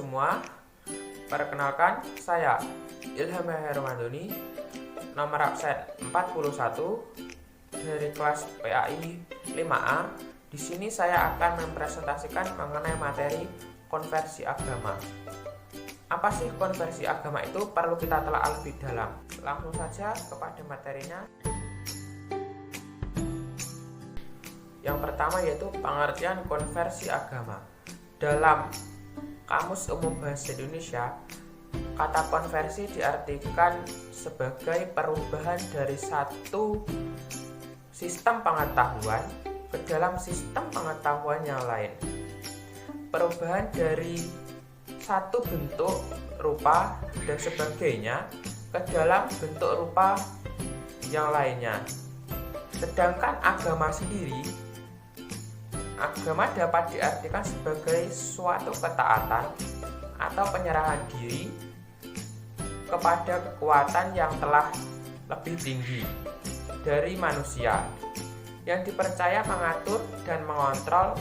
semua, perkenalkan saya Ilham Hermandoni, nomor absen 41 dari kelas PAI 5A. Di sini saya akan mempresentasikan mengenai materi konversi agama. Apa sih konversi agama itu? Perlu kita telah lebih dalam. Langsung saja kepada materinya. Yang pertama yaitu pengertian konversi agama. Dalam Kamus Umum Bahasa Indonesia, kata konversi diartikan sebagai perubahan dari satu sistem pengetahuan ke dalam sistem pengetahuan yang lain. Perubahan dari satu bentuk, rupa, dan sebagainya ke dalam bentuk rupa yang lainnya. Sedangkan agama sendiri, agama dapat diartikan sebagai suatu ketaatan atau penyerahan diri kepada kekuatan yang telah lebih tinggi dari manusia, yang dipercaya mengatur dan mengontrol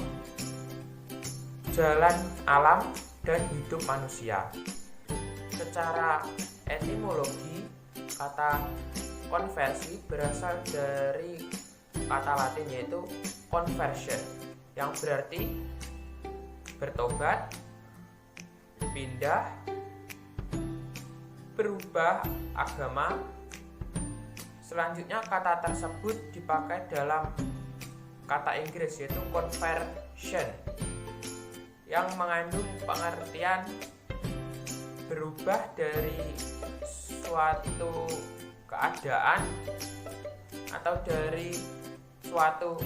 jalan alam dan hidup manusia. Secara etimologi, kata konversi berasal dari kata Latin yaitu conversion, yang berarti bertobat, pindah, berubah agama. Selanjutnya kata tersebut dipakai dalam kata Inggris yaitu conversion, yang mengandung pengertian berubah dari suatu keadaan atau dari suatu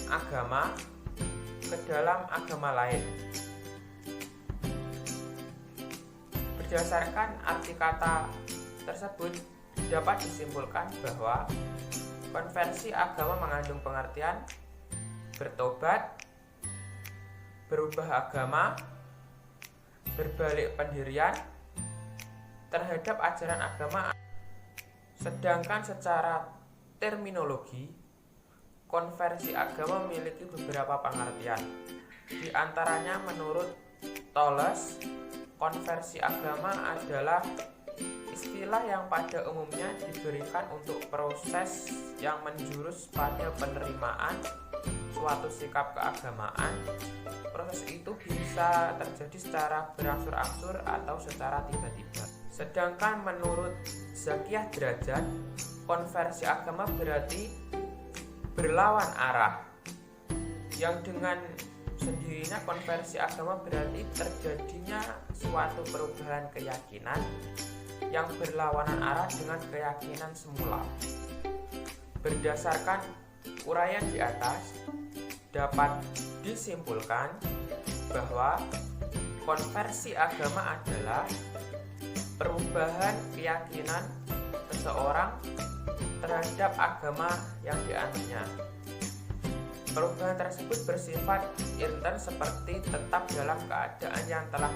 agama ke dalam agama lain. Berdasarkan arti kata tersebut, dapat disimpulkan bahwa konversi agama mengandung pengertian bertobat, berubah agama, berbalik pendirian terhadap ajaran agama. Sedangkan secara terminologi, konversi agama memiliki beberapa pengertian. Di antaranya menurut Thales, konversi agama adalah istilah yang pada umumnya diberikan untuk proses yang menjurus pada penerimaan suatu sikap keagamaan. Proses itu bisa terjadi secara berangsur-angsur atau secara tiba-tiba. Sedangkan menurut Zakiyah Derajat, konversi agama berarti berlawan arah, yang dengan sendirinya konversi agama berarti terjadinya suatu perubahan keyakinan yang berlawanan arah dengan keyakinan semula. Berdasarkan uraian di atas, dapat disimpulkan bahwa konversi agama adalah perubahan keyakinan seseorang terhadap agama yang dianutnya. Perubahan tersebut bersifat intern seperti tetap dalam keadaan yang telah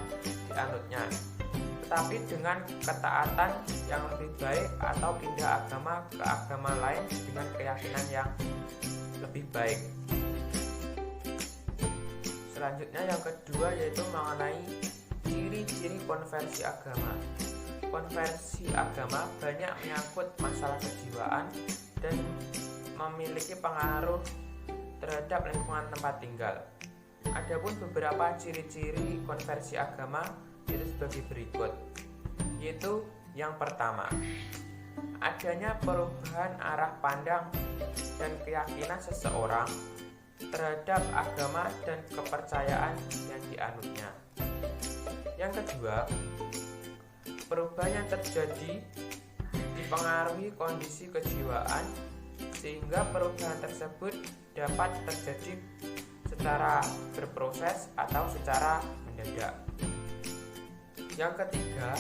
dianutnya, tetapi dengan ketaatan yang lebih baik atau pindah agama ke agama lain dengan keyakinan yang lebih baik. Selanjutnya yang kedua yaitu mengenai ciri-ciri konversi agama. Konversi agama banyak menyangkut masalah kejiwaan dan memiliki pengaruh terhadap lingkungan tempat tinggal. Adapun beberapa ciri-ciri konversi agama itu sebagai berikut, yaitu yang pertama, adanya perubahan arah pandang dan keyakinan seseorang terhadap agama dan kepercayaan yang dianutnya. Yang kedua, perubahan yang terjadi dipengaruhi kondisi kejiwaan, sehingga perubahan tersebut dapat terjadi secara berproses atau secara mendadak. Yang ketiga,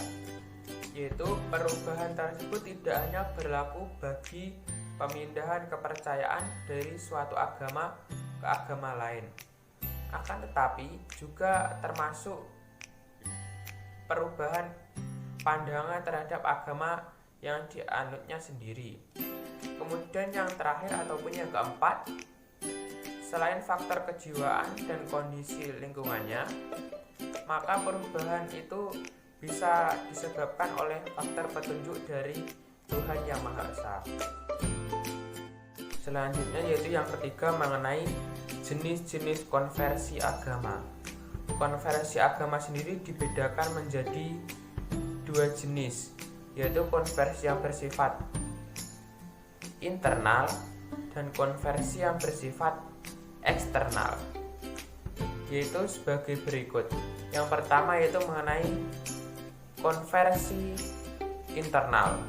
yaitu perubahan tersebut tidak hanya berlaku bagi pemindahan kepercayaan dari suatu agama ke agama lain, akan tetapi juga termasuk perubahan pandangan terhadap agama yang dianutnya sendiri. Kemudian yang terakhir ataupun yang keempat, selain faktor kejiwaan dan kondisi lingkungannya, maka perubahan itu bisa disebabkan oleh faktor petunjuk dari Tuhan Yang Maha Esa. Selanjutnya yaitu yang ketiga mengenai jenis-jenis konversi agama. Konversi agama sendiri dibedakan menjadi dua jenis, yaitu konversi yang bersifat internal dan konversi yang bersifat eksternal, yaitu sebagai berikut. Yang pertama yaitu mengenai konversi internal.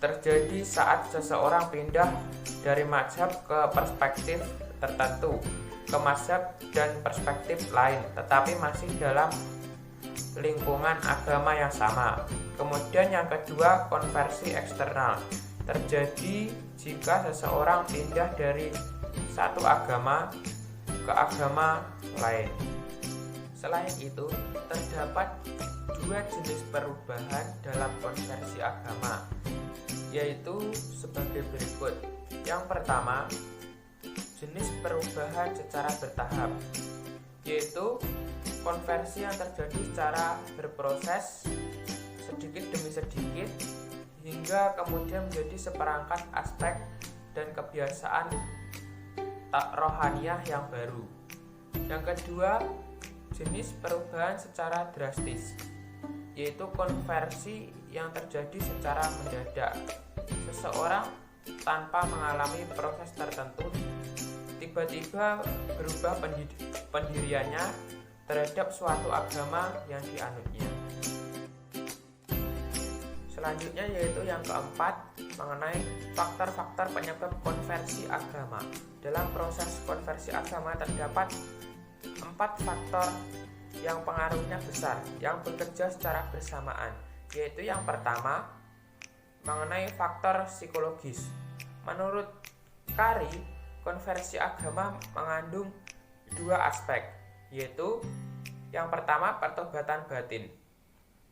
Terjadi saat seseorang pindah dari mazhab ke perspektif tertentu, ke mazhab dan perspektif lain, tetapi masih dalam lingkungan agama yang sama. Kemudian yang kedua, konversi eksternal. Terjadi jika seseorang pindah dari satu agama ke agama lain. Selain itu, terdapat dua jenis perubahan dalam konversi agama, yaitu sebagai berikut. Yang pertama, jenis perubahan secara bertahap, yaitu konversi yang terjadi secara berproses sedikit demi sedikit hingga kemudian menjadi seperangkat aspek dan kebiasaan tak rohaniah yang baru. Yang kedua, jenis perubahan secara drastis, yaitu konversi yang terjadi secara mendadak. Seseorang tanpa mengalami proses tertentu tiba-tiba berubah pendiriannya terhadap suatu agama yang dianutnya. Selanjutnya yaitu yang keempat mengenai faktor-faktor penyebab konversi agama. Dalam proses konversi agama terdapat 4 faktor yang pengaruhnya besar yang bekerja secara bersamaan, yaitu yang pertama mengenai faktor psikologis. Menurut Kari, konversi agama mengandung 2 aspek, yaitu yang pertama pertobatan batin.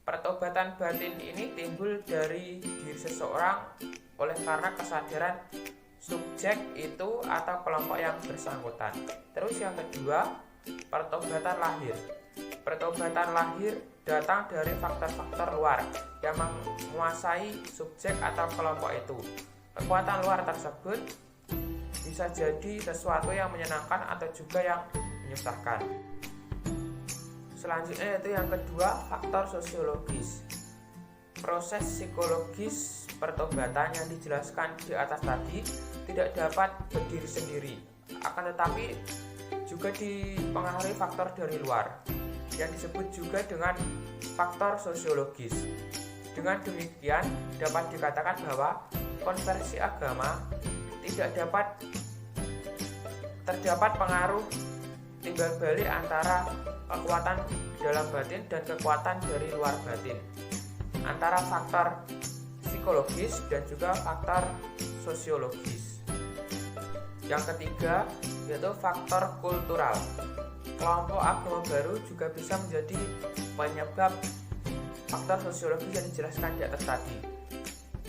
Pertobatan batin ini timbul dari diri seseorang oleh karena kesadaran subjek itu atau kelompok yang bersangkutan. Terus yang kedua, pertobatan lahir. Pertobatan lahir datang dari faktor-faktor luar yang menguasai subjek atau kelompok itu. Kekuatan luar tersebut bisa jadi sesuatu yang menyenangkan atau juga yang menyusahkan. Selanjutnya yaitu yang kedua, faktor sosiologis. Proses psikologis pertobatan yang dijelaskan di atas tadi tidak dapat berdiri sendiri, akan tetapi juga dipengaruhi faktor dari luar yang disebut juga dengan faktor sosiologis. Dengan demikian dapat dikatakan bahwa konversi agama terdapat pengaruh timbal balik antara kekuatan dalam batin dan kekuatan dari luar batin, antara faktor psikologis dan juga faktor sosiologis. Yang ketiga yaitu faktor kultural. Kelompok agama baru juga bisa menjadi penyebab faktor sosiologis yang dijelaskan di atas tadi.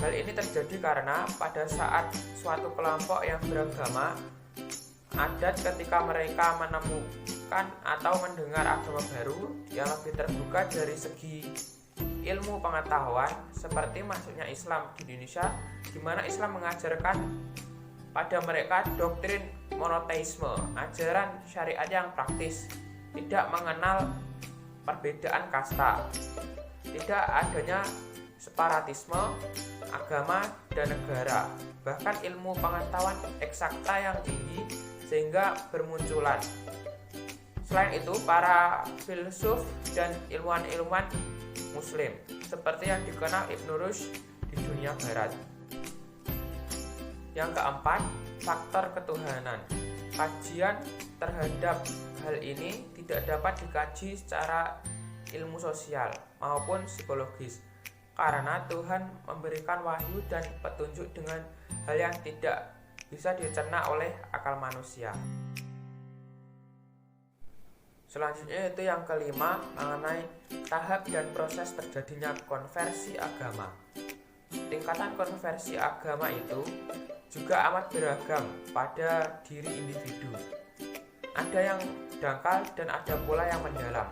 Hal ini terjadi karena pada saat suatu kelompok yang beragama adat ketika mereka menemukan atau mendengar agama baru yang lebih terbuka dari segi ilmu pengetahuan, seperti masuknya Islam di Indonesia, di mana Islam mengajarkan pada mereka doktrin monoteisme, ajaran syariat yang praktis, tidak mengenal perbedaan kasta, tidak adanya separatisme agama dan negara, bahkan ilmu pengetahuan eksakta yang tinggi sehingga bermunculan. Selain itu, para filsuf dan ilmuwan-ilmuwan muslim seperti yang dikenal Ibn Rushd di dunia barat. Yang keempat, faktor ketuhanan. Kajian terhadap hal ini tidak dapat dikaji secara ilmu sosial maupun psikologis, karena Tuhan memberikan wahyu dan petunjuk dengan hal yang tidak bisa dicerna oleh akal manusia. Selanjutnya yaitu yang kelima mengenai tahap dan proses terjadinya konversi agama. Tingkatan konversi agama itu juga amat beragam pada diri individu. Ada yang dangkal dan ada pula yang mendalam,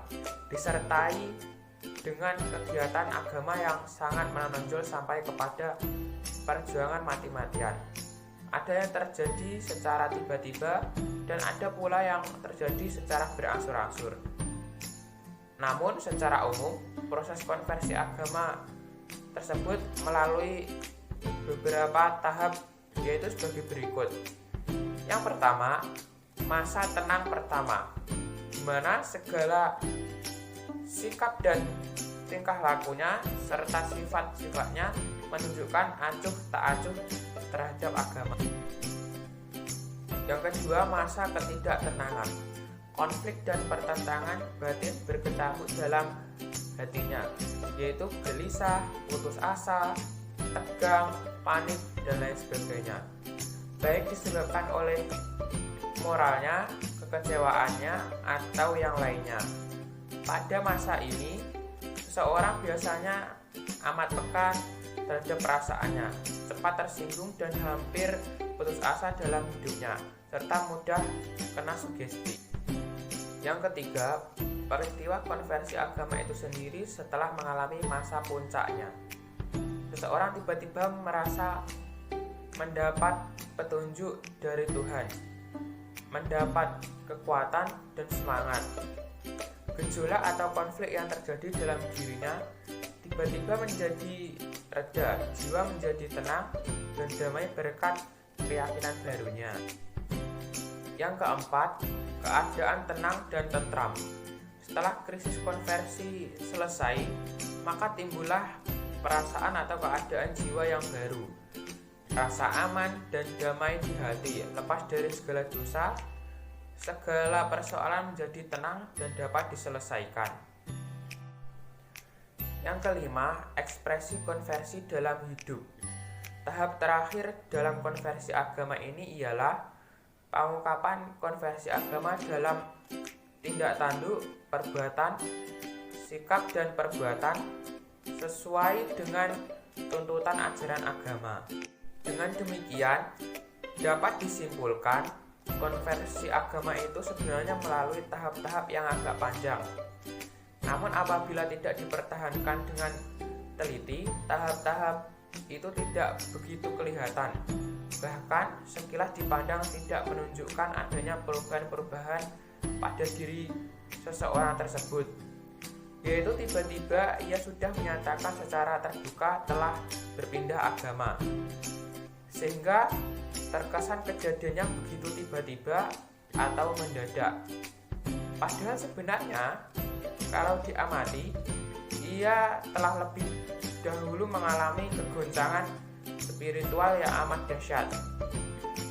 disertai dengan kegiatan agama yang sangat menonjol sampai kepada perjuangan mati-matian. Ada yang terjadi secara tiba-tiba dan ada pula yang terjadi secara berangsur-angsur. Namun secara umum, proses konversi agama tersebut melalui beberapa tahap, yaitu sebagai berikut. Yang pertama, masa tenang pertama, di mana segala sikap dan tingkah lakunya serta sifat-sifatnya menunjukkan acuh tak acuh terhadap agama. Yang kedua, masa ketidaktenangan. Konflik dan pertentangan batin berkecamuk dalam hatinya, yaitu gelisah, putus asa, tegang, panik, dan lain sebagainya. Baik disebabkan oleh moralnya, kekecewaannya, atau yang lainnya. Pada masa ini, seseorang biasanya amat peka terhadap perasaannya, cepat tersinggung dan hampir putus asa dalam hidupnya, serta mudah kena sugesti. Yang ketiga, peristiwa konversi agama itu sendiri setelah mengalami masa puncaknya. Seseorang tiba-tiba merasa mendapat petunjuk dari Tuhan, mendapat kekuatan dan semangat. Gejolak atau konflik yang terjadi dalam dirinya tiba-tiba menjadi reda, jiwa menjadi tenang dan damai berkat keyakinan barunya. Yang keempat, keadaan tenang dan tentram. Setelah krisis konversi selesai, maka timbullah perasaan atau keadaan jiwa yang baru. Rasa aman dan damai di hati, lepas dari segala dosa, segala persoalan menjadi tenang dan dapat diselesaikan. Yang kelima, ekspresi konversi dalam hidup. Tahap terakhir dalam konversi agama ini ialah pengungkapan konversi agama dalam tindak tanduk, perbuatan, sikap dan perbuatan sesuai dengan tuntutan ajaran agama. Dengan demikian, dapat disimpulkan konversi agama itu sebenarnya melalui tahap-tahap yang agak panjang. Namun apabila tidak dipertahankan dengan teliti, tahap-tahap itu tidak begitu kelihatan. Bahkan sekilas dipandang tidak menunjukkan adanya perubahan-perubahan pada diri seseorang tersebut, yaitu tiba-tiba ia sudah menyatakan secara terbuka telah berpindah agama, sehingga terkesan kejadiannya begitu tiba-tiba atau mendadak. Padahal sebenarnya kalau diamati, ia telah lebih dahulu mengalami kegoncangan spiritual yang amat dahsyat,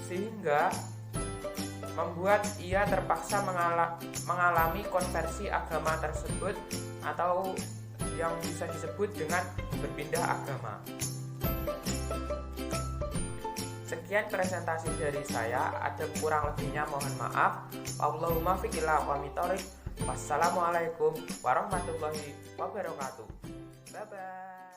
sehingga membuat ia terpaksa mengalami konversi agama tersebut, atau yang bisa disebut dengan berpindah agama. Sekian presentasi dari saya, ada kurang lebihnya mohon maaf. Allahumma fiq ila aqwamit thoriq. Wassalamualaikum warahmatullahi wabarakatuh. Bye bye.